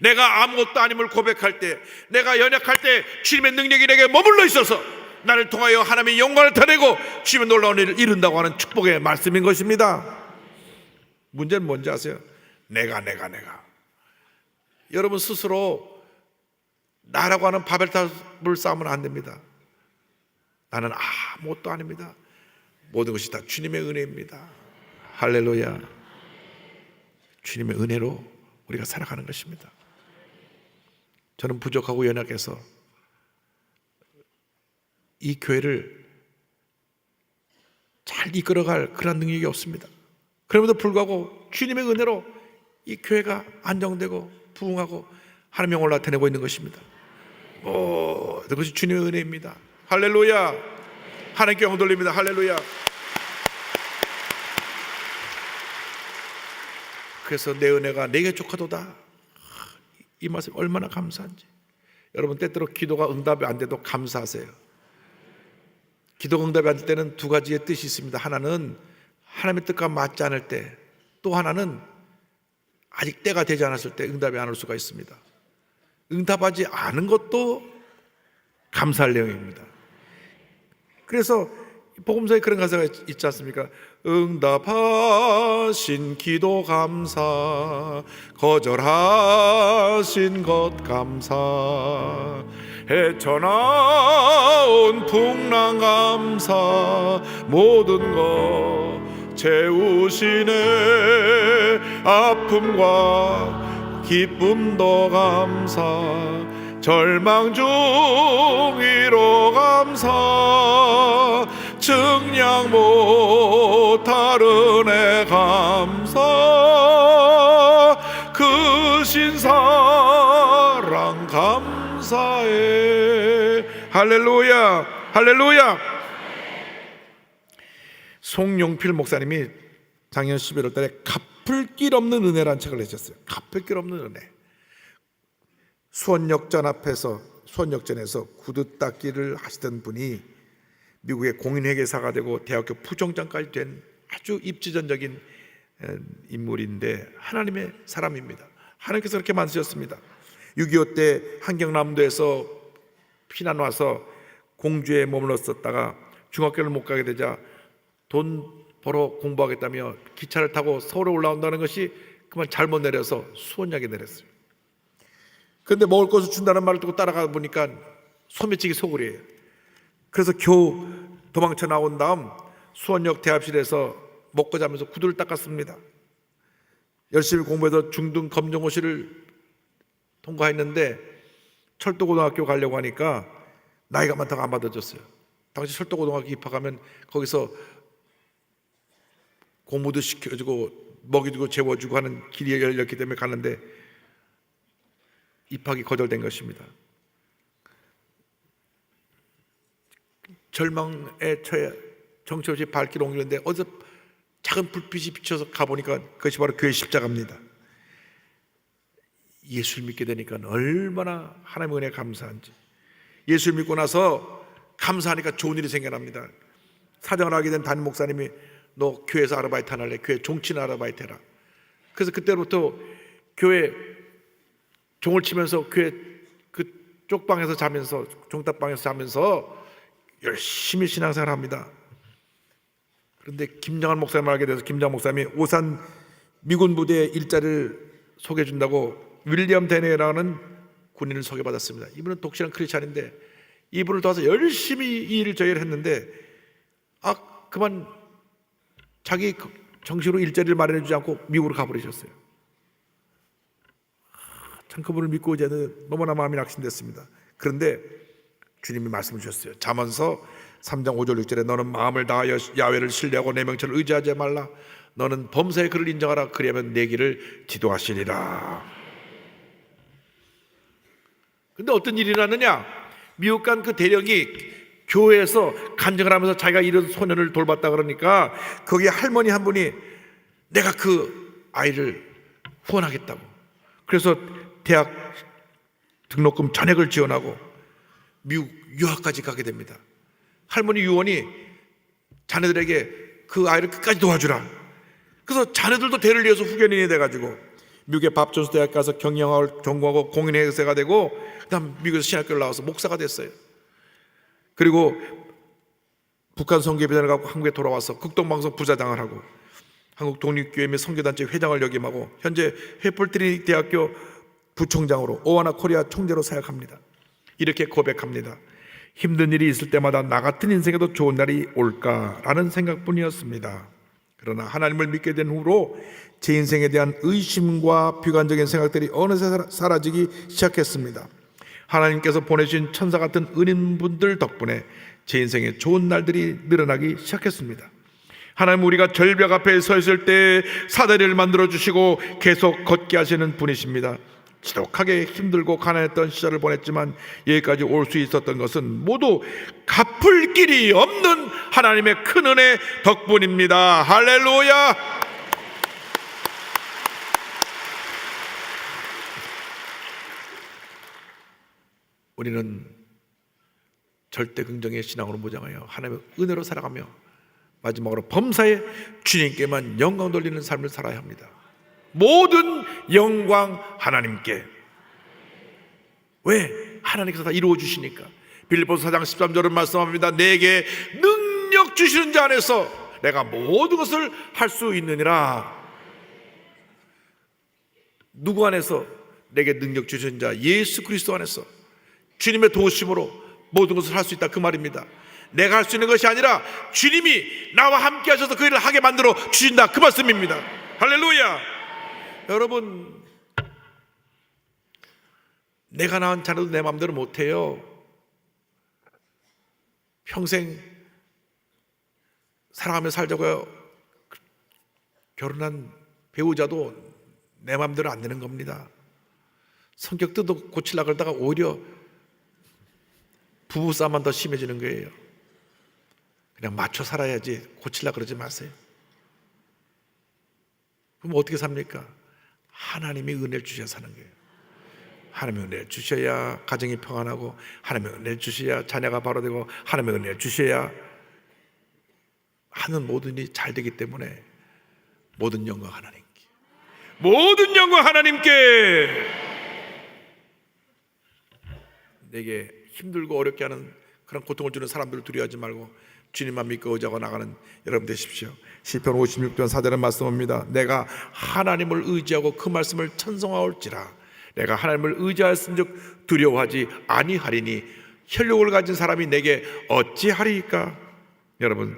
내가 아무것도 아님을 고백할 때, 내가 연약할 때 주님의 능력이 내게 머물러 있어서 나를 통하여 하나님의 영광을 드러내고 주님의 놀라운 일을 이룬다고 하는 축복의 말씀인 것입니다. 문제는 뭔지 아세요? 내가 여러분 스스로 나라고 하는 바벨탑을 쌓으면 안 됩니다. 나는 아무것도 아닙니다. 모든 것이 다 주님의 은혜입니다. 할렐루야. 주님의 은혜로 우리가 살아가는 것입니다. 저는 부족하고 연약해서 이 교회를 잘 이끌어갈 그런 능력이 없습니다. 그럼에도 불구하고 주님의 은혜로 이 교회가 안정되고 부흥하고 하나님의 영광을 나타내고 있는 것입니다. 모든 것이 주님의 은혜입니다. 할렐루야. 하나님께 영광 돌립니다. 할렐루야. 그래서 내 은혜가 내게 족하도다. 이 말씀 얼마나 감사한지. 여러분 때때로 기도가 응답이 안 돼도 감사하세요. 기도가 응답이 안 될 때는 두 가지의 뜻이 있습니다. 하나는 하나님의 뜻과 맞지 않을 때, 또 하나는 아직 때가 되지 않았을 때 응답이 안 올 수가 있습니다. 응답하지 않은 것도 감사할 내용입니다. 그래서 복음서에 그런 가사가 있지 않습니까? 응답하신 기도 감사, 거절하신 것 감사, 헤쳐나온 풍랑 감사, 모든 것 채우시네. 아픔과 기쁨도 감사, 절망 중 위로 감사, 증량 못할 은혜 감사, 그 신사랑 감사해. 할렐루야, 할렐루야. 송용필 목사님이 작년 11월 달에 갚을 길 없는 은혜라는 책을 내셨어요. 갚을 길 없는 은혜. 수원역전에서 구두 닦기를 하시던 분이 미국의 공인회계사가 되고 대학교 부총장까지 된 아주 입지전적인 인물인데 하나님의 사람입니다. 하나님께서 그렇게 만드셨습니다. 6.25 때 한경남도에서 피난 와서 공주에 머물렀었다가 중학교를 못 가게 되자 돈 벌어 공부하겠다며 기차를 타고 서울에 올라온다는 것이 그만 잘못 내려서 수원역에 내렸어요. 그런데 먹을 것을 준다는 말을 듣고 따라가 보니까 소매치기 소굴이에요. 그래서 겨우 도망쳐 나온 다음 수원역 대합실에서 먹고 자면서 구두를 닦았습니다. 열심히 공부해서 중등 검정고시를 통과했는데 철도고등학교 가려고 하니까 나이가 많다고 안 받아줬어요. 당시 철도고등학교 입학하면 거기서 공부도 시켜주고 먹이주고 재워주고 하는 길이 열렸기 때문에 가는데 입학이 거절된 것입니다. 절망에 처해 정처없이 발길을 옮기는데 어디서 작은 불빛이 비쳐서 가보니까 그것이 바로 교회 십자가입니다. 예수를 믿게 되니까 얼마나 하나님의 은혜에 감사한지. 예수를 믿고 나서 감사하니까 좋은 일이 생겨납니다. 사정을 하게 된 담임 목사님이 너 교회에서 아르바이트 안 할래? 교회 종치는 아르바이트 해라. 그래서 그때부터 교회 종을 치면서 교회 그 쪽방에서 자면서 종탑방에서 자면서 열심히 신앙생활을 합니다. 그런데 김정한 목사님 알게 돼서 김정한 목사님이 오산 미군 부대 일자리를 소개해 준다고 윌리엄 데네라는 군인을 소개받았습니다. 이분은 독실한 크리스찬인데 이분을 도와서 열심히 이 일을 저희를 했는데 그만 자기 정식으로 일자리를 마련해 주지 않고 미국으로 가버리셨어요. 참 그분을 믿고 이제는 너무나 마음이 낙심됐습니다. 그런데 주님이 말씀을 주셨어요. 잠언서 3장 5절 6절에 너는 마음을 다하여 야훼를 신뢰하고 내 명철을 의지하지 말라. 너는 범사의 그를 인정하라. 그리하면 내 길을 지도하시리라. 근데 어떤 일이 일어나느냐? 미국 간 그 대령이 교회에서 간증을 하면서 자기가 이런 소년을 돌봤다 그러니까 거기 할머니 한 분이 내가 그 아이를 후원하겠다고. 그래서 대학 등록금 전액을 지원하고 미국 유학까지 가게 됩니다. 할머니 유언이 자네들에게 그 아이를 끝까지 도와주라. 그래서 자네들도 대를 이어서 후견인이 돼가지고 미국의 밥존스 대학 가서 경영학을 전공하고 공인회계사가 되고 그다음 미국에서 신학교를 나와서 목사가 됐어요. 그리고 북한 선교비전을 갖고 한국에 돌아와서 극동방송 부사장을 하고 한국 독립교회 및 선교단체 회장을 역임하고 현재 회폴트리 대학교 부총장으로 오하나 코리아 총재로 사역합니다. 이렇게 고백합니다. 힘든 일이 있을 때마다 나 같은 인생에도 좋은 날이 올까라는 생각뿐이었습니다. 그러나 하나님을 믿게 된 후로 제 인생에 대한 의심과 비관적인 생각들이 어느새 사라지기 시작했습니다. 하나님께서 보내주신 천사 같은 은인분들 덕분에 제 인생에 좋은 날들이 늘어나기 시작했습니다. 하나님 우리가 절벽 앞에 서 있을 때 사다리를 만들어 주시고 계속 걷게 하시는 분이십니다. 지독하게 힘들고 가난했던 시절을 보냈지만 여기까지 올 수 있었던 것은 모두 갚을 길이 없는 하나님의 큰 은혜 덕분입니다. 할렐루야. 우리는 절대 긍정의 신앙으로 무장하여 하나님의 은혜로 살아가며 마지막으로 범사에 주님께만 영광 돌리는 삶을 살아야 합니다. 모든 영광 하나님께. 왜? 하나님께서 다 이루어 주시니까. 빌립보서 4장 13절은 말씀합니다. 내게 능력 주시는 자 안에서 내가 모든 것을 할 수 있느니라. 누구 안에서? 내게 능력 주시는 자 예수 그리스도 안에서 주님의 도우심으로 모든 것을 할 수 있다, 그 말입니다. 내가 할 수 있는 것이 아니라 주님이 나와 함께 하셔서 그 일을 하게 만들어 주신다, 그 말씀입니다. 할렐루야. 여러분, 내가 낳은 자녀도 내 마음대로 못해요. 평생 사랑하며 살자고요. 결혼한 배우자도 내 마음대로 안 되는 겁니다. 성격도 고치려고 그러다가 오히려 부부싸움만 더 심해지는 거예요. 그냥 맞춰 살아야지 고치려고 그러지 마세요. 그럼 어떻게 삽니까? 하나님이 은혜를 주셔야 사는 거예요. 하나님의 은혜를 주셔야 가정이 평안하고, 하나님의 은혜를 주셔야 자녀가 바로 되고, 하나님의 은혜를 주셔야 하는 모든 일이 잘 되기 때문에 모든 영광 하나님께, 모든 영광 하나님께. 내게 힘들고 어렵게 하는 그런 고통을 주는 사람들을 두려워하지 말고 주님만 믿고 의지하고 나가는 여러분 되십시오. 시편 56편 4절은 말씀합니다. 내가 하나님을 의지하고 그 말씀을 찬송하올지라. 내가 하나님을 의지하였은즉 두려워하지 아니하리니 혈육을 가진 사람이 내게 어찌하리이까. 여러분,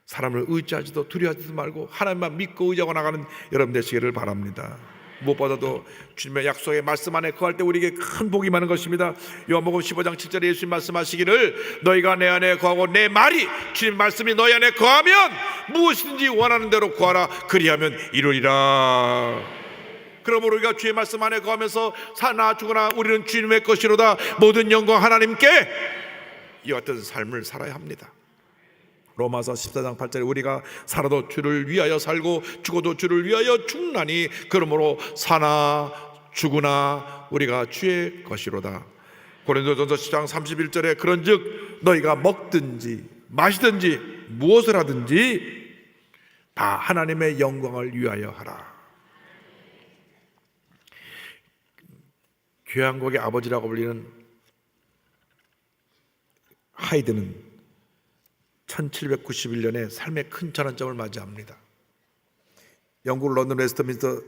사람을 의지하지도 두려워하지도 말고 하나님만 믿고 의지하고 나가는 여러분 되시기를 바랍니다. 무엇보다도 주님의 약속의 말씀 안에 거할 때 우리에게 큰 복이 많은 것입니다. 요한복음 15장 7절에 예수님 말씀하시기를 너희가 내 안에 거하고 내 말이, 주님 말씀이 너희 안에 거하면 무엇이든지 원하는 대로 구하라. 그리하면 이루리라. 그러므로 우리가 주의 말씀 안에 거하면서 사나 죽으나 우리는 주님의 것이로다. 모든 영광 하나님께. 이와 같은 삶을 살아야 합니다. 로마서 14장 8절에 우리가 살아도 주를 위하여 살고 죽어도 주를 위하여 죽나니 그러므로 사나 죽으나 우리가 주의 것이로다. 고린도전서 10장 31절에 그런즉 너희가 먹든지 마시든지 무엇을 하든지 다 하나님의 영광을 위하여 하라. 교향곡의 아버지라고 불리는 하이드는 1791년에 삶의 큰 전환점을 맞이합니다. 영국 런던 웨스트민스터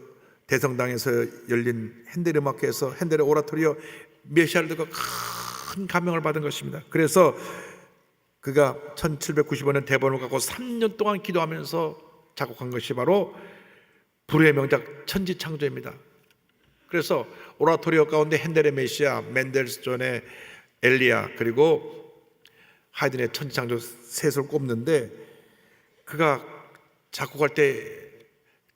대성당에서 열린 핸델 음악회에서 핸델의 오라토리오 메시아를 듣고 큰 감명을 받은 것입니다. 그래서 그가 1795년 대본을 갖고 3년 동안 기도하면서 작곡한 것이 바로 불후의 명작 천지창조입니다. 그래서 오라토리오 가운데 핸델의 메시아, 맨델스존의 엘리야, 그리고 하이든의 천지창조 셋을 꼽는데, 그가 작곡할 때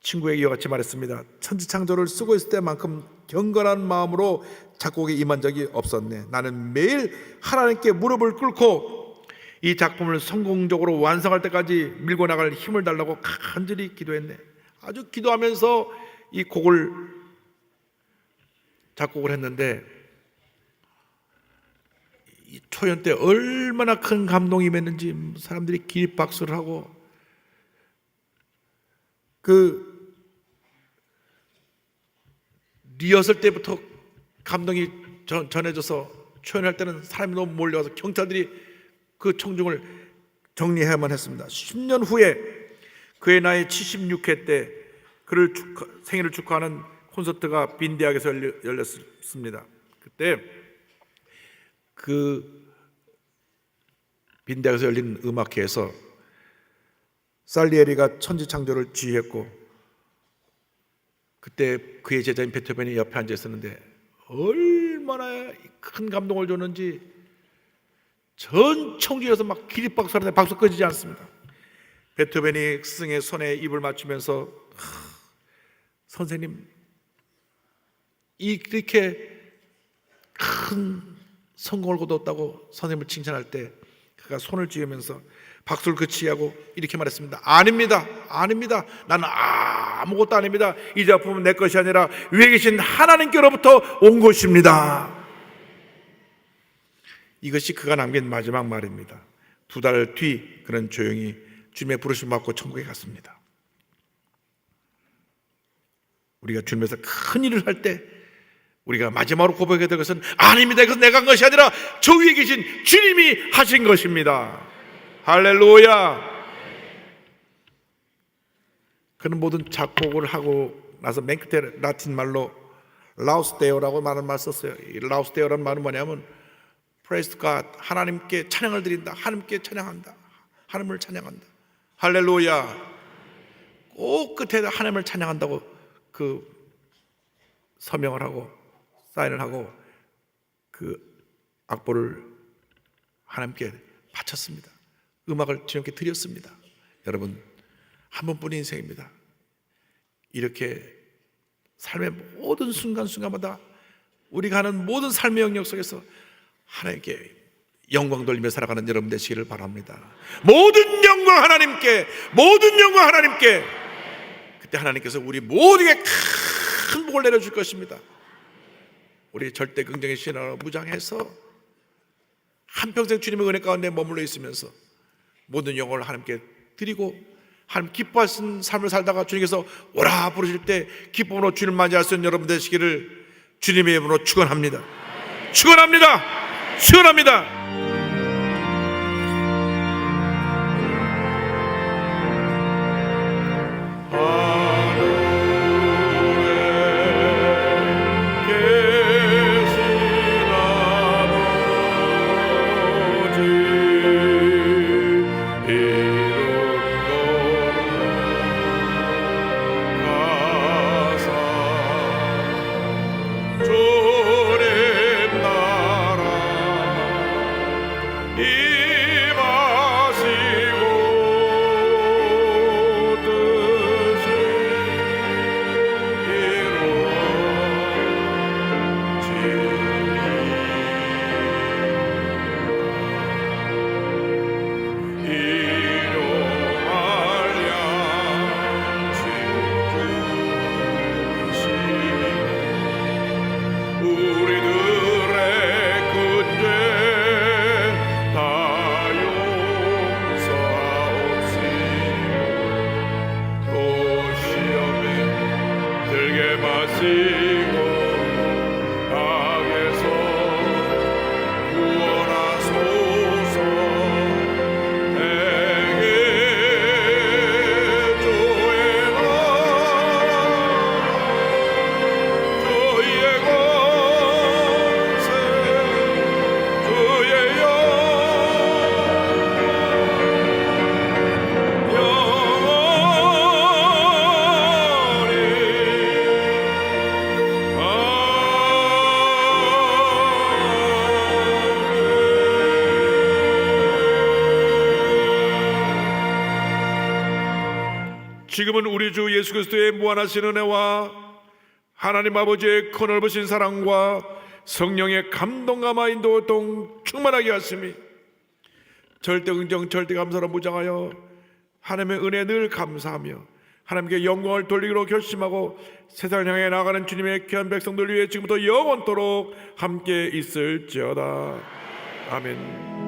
친구에게 이와 같이 말했습니다. 천지창조를 쓰고 있을 때만큼 경건한 마음으로 작곡에 임한 적이 없었네. 나는 매일 하나님께 무릎을 꿇고 이 작품을 성공적으로 완성할 때까지 밀고 나갈 힘을 달라고 간절히 기도했네. 아주 기도하면서 이 곡을 작곡을 했는데, 이 초연 때 얼마나 큰 감동이 임했는지 사람들이 기립박수를 하고, 그 리허설 때부터 감동이 전해져서 초연할 때는 사람이 너무 몰려와서 경찰들이 그 청중을 정리해야만 했습니다. 10년 후에 그의 나이 76회 때 그를 생일을 축하하는 콘서트가 빈 대학에서 열렸습니다. 그때 그 빈 대학에서 열린 음악회에서 살리에리가 천지창조를 지휘했고, 그때 그의 제자인 베토벤이 옆에 앉아 있었는데 얼마나 큰 감동을 줬는지 전 청중에서 막 기립박수하는데 박수 꺼지지 않습니다. 베토벤이 스승의 손에 입을 맞추면서 선생님, 이렇게 큰 성공을 거뒀다고 선생님을 칭찬할 때 그가 손을 쥐으면서 박수를 그치하고 이렇게 말했습니다. 아닙니다. 아닙니다. 나는 아무것도 아닙니다. 이 작품은 내 것이 아니라 위에 계신 하나님께로부터 온 것입니다. 이것이 그가 남긴 마지막 말입니다. 2달 뒤 그는 조용히 주님의 부르심 받고 천국에 갔습니다. 우리가 주님에서 큰 일을 할 때 우리가 마지막으로 고백해야 될 것은 아닙니다. 이것은 내가 한 것이 아니라 저 위에 계신 주님이 하신 것입니다. 할렐루야. 그는 모든 작곡을 하고 나서 맨 끝에 라틴 말로 라우스데오라고 말하는 말 썼어요. 이 라우스데오라는 말은 뭐냐면 Praise God, 하나님께 찬양을 드린다. 하나님께 찬양한다. 하나님을 찬양한다. 할렐루야. 꼭 끝에 하나님을 찬양한다고 그 서명을 하고 사인을 하고 그 악보를 하나님께 바쳤습니다. 음악을 주님께 드렸습니다. 여러분, 한 번뿐인 인생입니다. 이렇게 삶의 모든 순간순간마다 우리가 하는 모든 삶의 영역 속에서 하나님께 영광 돌리며 살아가는 여러분 되시기를 바랍니다. 모든 영광 하나님께, 모든 영광 하나님께. 그때 하나님께서 우리 모두에게 큰 복을 내려줄 것입니다. 우리 절대 긍정의 신앙으로 무장해서 한평생 주님의 은혜 가운데 머물러 있으면서 모든 영광을 하나님께 드리고 하나님 기뻐하신 삶을 살다가 주님께서 오라 부르실 때 기쁨으로 주님을 맞이할 수 있는 여러분 되시기를 주님의 이름으로 축원합니다. 축원합니다. 축원합니다. 지금은 우리 주 예수 그리스도의 무한하신 은혜와 하나님 아버지의 크넓으신 사랑과 성령의 감동감화 인도동 충만하게 하심이 절대 긍정 절대 감사로 무장하여 하나님의 은혜에 늘 감사하며 하나님께 영광을 돌리기로 결심하고 세상을 향해 나아가는 주님의 귀한 백성들 위해 지금부터 영원토록 함께 있을지어다. 아멘.